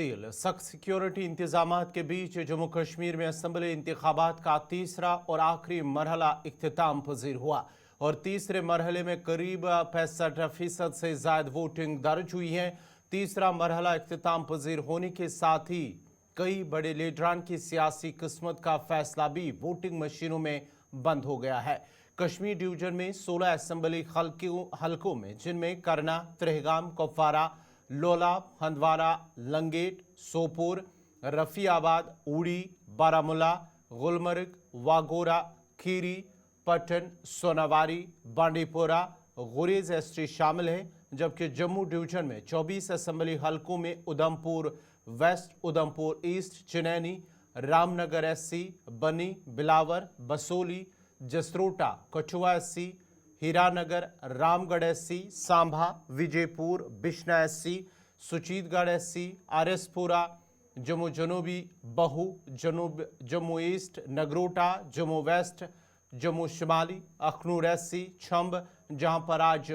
सख्त सिक्योरिटी इंतजामात के बीच जम्मू कश्मीर में असम्बली इंतखाबात का तीसरा और आखिरी मरहला इख्तिताम पजीर हुआ और तीसरे मरहले में करीब 65% से ज्यादा वोटिंग दर्ज हुई है। तीसरा मरहला इख्तिताम पजीर होने के साथ ही कई बड़े लीडरान की सियासी किस्मत का फैसला भी वोटिंग मशीनों में बंद हो गया है। कश्मीर डिवीजन में 16 असम्बली हलकों में जिनमें करना, त्रेहगाम, कुपवारा, लोलाब, हंदवारा, लंगेट, सोपोर, रफियाबाद, उड़ी, बारामूला, गुलमर्ग, वागोरा, खीरी, पटन, सोनावारी, बांडीपोरा, गुरेज एसटी शामिल हैं। जबकि जम्मू डिवीजन में 24 असम्बली हलकों में Udhampur west, Udhampur east, Chenani, Ramnagar SC, Bani, Billawar, Basohli, Jasrota, Kathua SC, Hiranagar, Ramgarh SC, Samba, Vijaypur, Bishnah SC, Suchetgarh SC, RS Pura, Jammu जनूबी, बहू, जम्मू ईस्ट, नगरोटा, जम्मू वेस्ट, जम्मू शिमाली, अखनूर एससी, छंब, जहां पर आज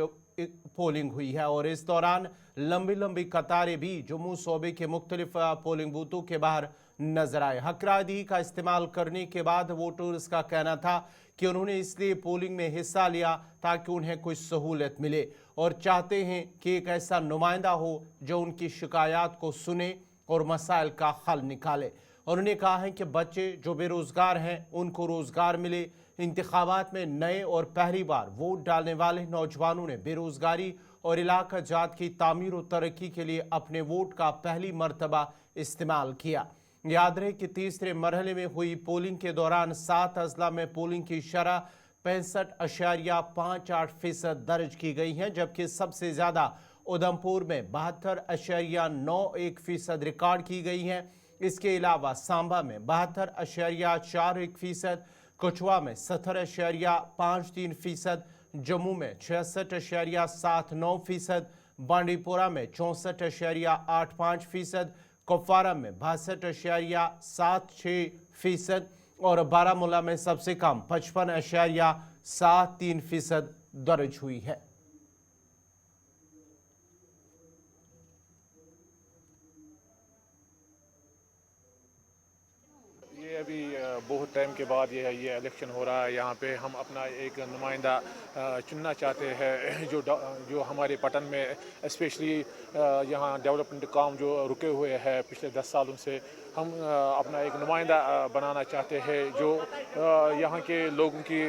पोलिंग हुई है। और इस दौरान लंबी लंबी कतारें भी जम्मू सूबे के मुख्तलिफ पोलिंग बूथों के बाहर नजर आए। हकरादी का इस्तेमाल करने के बाद वोटर्स का कहना था कि उन्होंने इसलिए पोलिंग में हिस्सा लिया ताकि उन्हें कुछ सहूलत मिले और चाहते हैं कि एक ऐसा नुमाइंदा हो जो उनकी शिकायत को सुने और मसाइल का हल निकाले। उन्होंने कहा है कि बच्चे जो बेरोजगार हैं उनको रोजगार मिले। इंतखाबात में नए और पहली बार वोट डालने वाले नौजवानों ने बेरोजगारी और इलाका जात की तामीर और तरक्की के लिए अपने वोट का पहली मरतबा इस्तेमाल किया। याद रहे कि तीसरे मरहले में हुई पोलिंग के दौरान 7 अजला में पोलिंग की शरह 65.58% दर्ज की गई है, जबकि सबसे ज्यादा उधमपुर में 72.91% रिकॉर्ड की गई है। इसके अलावा सांबा में 72.41%, कठुआ में 70.53%, जम्मू में 66.79%, बांडीपोरा में 64.85%, कुपवारा में 62.76% और बारामूला में सबसे कम 55.73% दर्ज हुई है। ये अभी बहुत टाइम के बाद ये इलेक्शन हो रहा है। यहाँ पे हम अपना एक नुमाइंदा चुनना चाहते हैं जो हमारे पटन में स्पेशली यहाँ डेवलपमेंट काम जो रुके हुए हैं पिछले 10 सालों से, हम अपना एक नुमाइंदा बनाना चाहते हैं जो यहाँ के लोगों की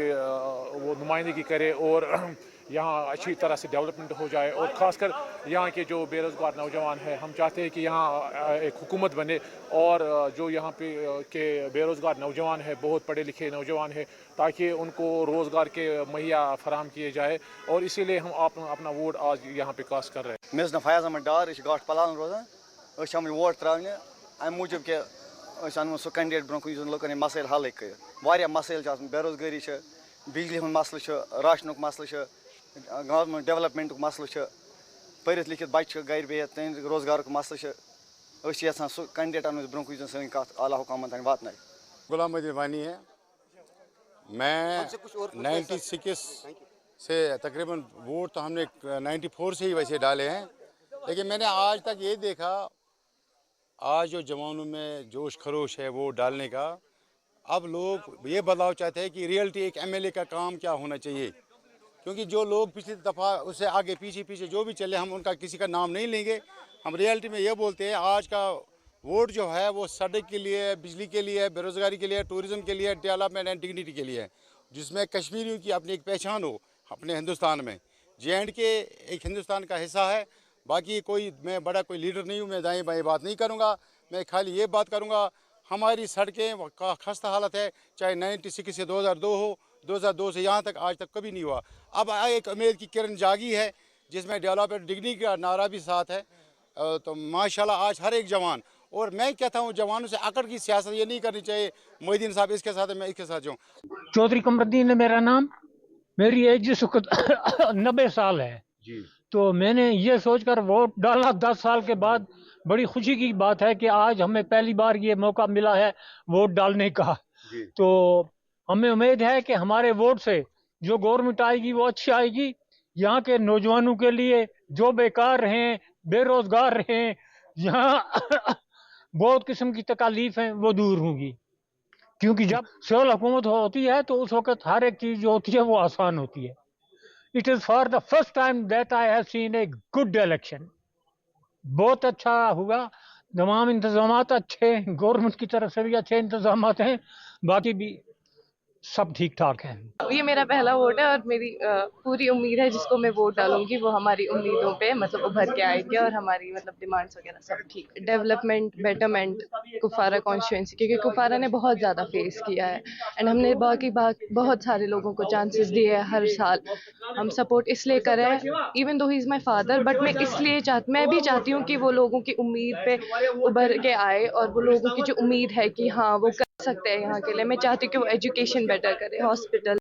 वो नुमाइंदगी करे और यहाँ अच्छी तरह से डेवलपमेंट हो जाए। और ख़ासकर यहाँ के जो बेरोज़गार नौजवान हैं, हम चाहते हैं कि यहाँ एक हुकूमत बने और जो यहाँ पे के बेरोज़गार नौजवान हैं, बहुत पढ़े लिखे नौजवान हैं, ताकि उनको रोज़गार के मुहैया फराहम किए जाए। और इसीलिए हम अपना वोट आज यहाँ पे कास्ट कर रहे हैं। मे फयाज अहमद डार गाट पलान रोजान वोट त्राने अमि मूजूब कि अनवन सह कैंडिडेट ब्रोह कुन लुकन मसैल हल कर। मसैल बेरोजगारी, बिजली हूँ मसल, राशन मसल, गवर्नमेंट डेवलपमेंट मसल, पढ़ित लिखित बच्चे गर बिहत तहद रोजगार मसल। यहां सह कैंडिडेट अन ब्रोह कुन सन कत आला हुकूमत वातन। गुलाम मदीन वानी है। मैं 96 से तकरीबन वोट तो हमने 94 से ही वैसे डाले हैं, लेकिन मैंने आज तक ये देखा, आज जो जवानों में जोश खरोश है वोट डालने का, अब लोग ये बदलाव चाहते हैं कि रियलिटी एक एमएलए का काम क्या होना चाहिए। क्योंकि जो लोग पिछली दफ़ा उससे आगे पीछे जो भी चले, हम उनका किसी का नाम नहीं लेंगे। हम रियलिटी में ये बोलते हैं आज का वोट जो है वो सड़क के लिए, बिजली के लिए, बेरोज़गारी के लिए, टूरिज़म के लिए, डेवलपमेंट एंड डिग्निटी के लिए, जिसमें कश्मीरियों की अपनी एक पहचान हो अपने हिंदुस्तान में। JNK एक हिंदुस्तान का हिस्सा है। बाकी मैं बड़ा कोई लीडर नहीं हूँ, मैं दाएँ बाएँ बात नहीं करूँगा। मैं खाली ये बात करूँगा, हमारी सड़कें का खस्ता हालत है, चाहे 96 से 2002 हो, 2002 से यहाँ तक आज तक कभी नहीं हुआ। अब एक उम्मीद की किरण जागी है जिसमें डेवलपमेंट डिग्निटी का नारा भी साथ है। तो माशाल्लाह आज हर एक जवान, और मैं कहता हूँ जवानों से अकड़ की सियासत ये नहीं करनी चाहिए, मोहिद्दीन साहब इसके साथ है, मैं इसके साथ जाऊँ। चौधरी कमरुद्दीन है मेरा नाम। मेरी एज इस वक्त 90 साल है जी। तो मैंने ये सोचकर वोट डाला 10 साल के बाद। बड़ी खुशी की बात है कि आज हमें पहली बार ये मौका मिला है वोट डालने का। तो हमें उम्मीद है कि हमारे वोट से जो गवर्नमेंट आएगी वो अच्छी आएगी। यहाँ के नौजवानों के लिए जो बेकार हैं, बेरोजगार हैं, यहाँ बहुत किस्म की तकालीफ हैं वो दूर होंगी, क्योंकि जब सिविल हुकूमत होती है तो उस वक्त हर एक चीज़ जो होती है वो आसान होती है. It is for the first time that I have seen a good election. बहुत अच्छा हुआ, तमाम इंतजामात अच्छे, गवर्नमेंट की तरफ से भी अच्छे इंतजामात हैं, बाकी भी सब ठीक ठाक है. ये मेरा पहला वोट है और मेरी पूरी उम्मीद है जिसको मैं वोट डालूंगी वो हमारी उम्मीदों पे मतलब उभर के आएंगे और हमारी मतलब डिमांड्स वगैरह सब ठीक. डेवलपमेंट, बेटरमेंट कुफारा कॉन्स्टिट्यूंसी, क्योंकि कुफारा ने बहुत ज़्यादा फेस किया है एंड हमने बाकी बहुत सारे लोगों को चांसेस दिए हैं हर साल. हम सपोर्ट इसलिए कर रहे हैं even though he is my father, but मैं भी चाहती हूँ कि वो लोगों की उम्मीद पे उभर के आए और वो लोगों की जो उम्मीद है कि हाँ वो कर सकते हैं यहाँ के लिए. मैं चाहती हूँ कि वो एजुकेशन बेटर करे, हॉस्पिटल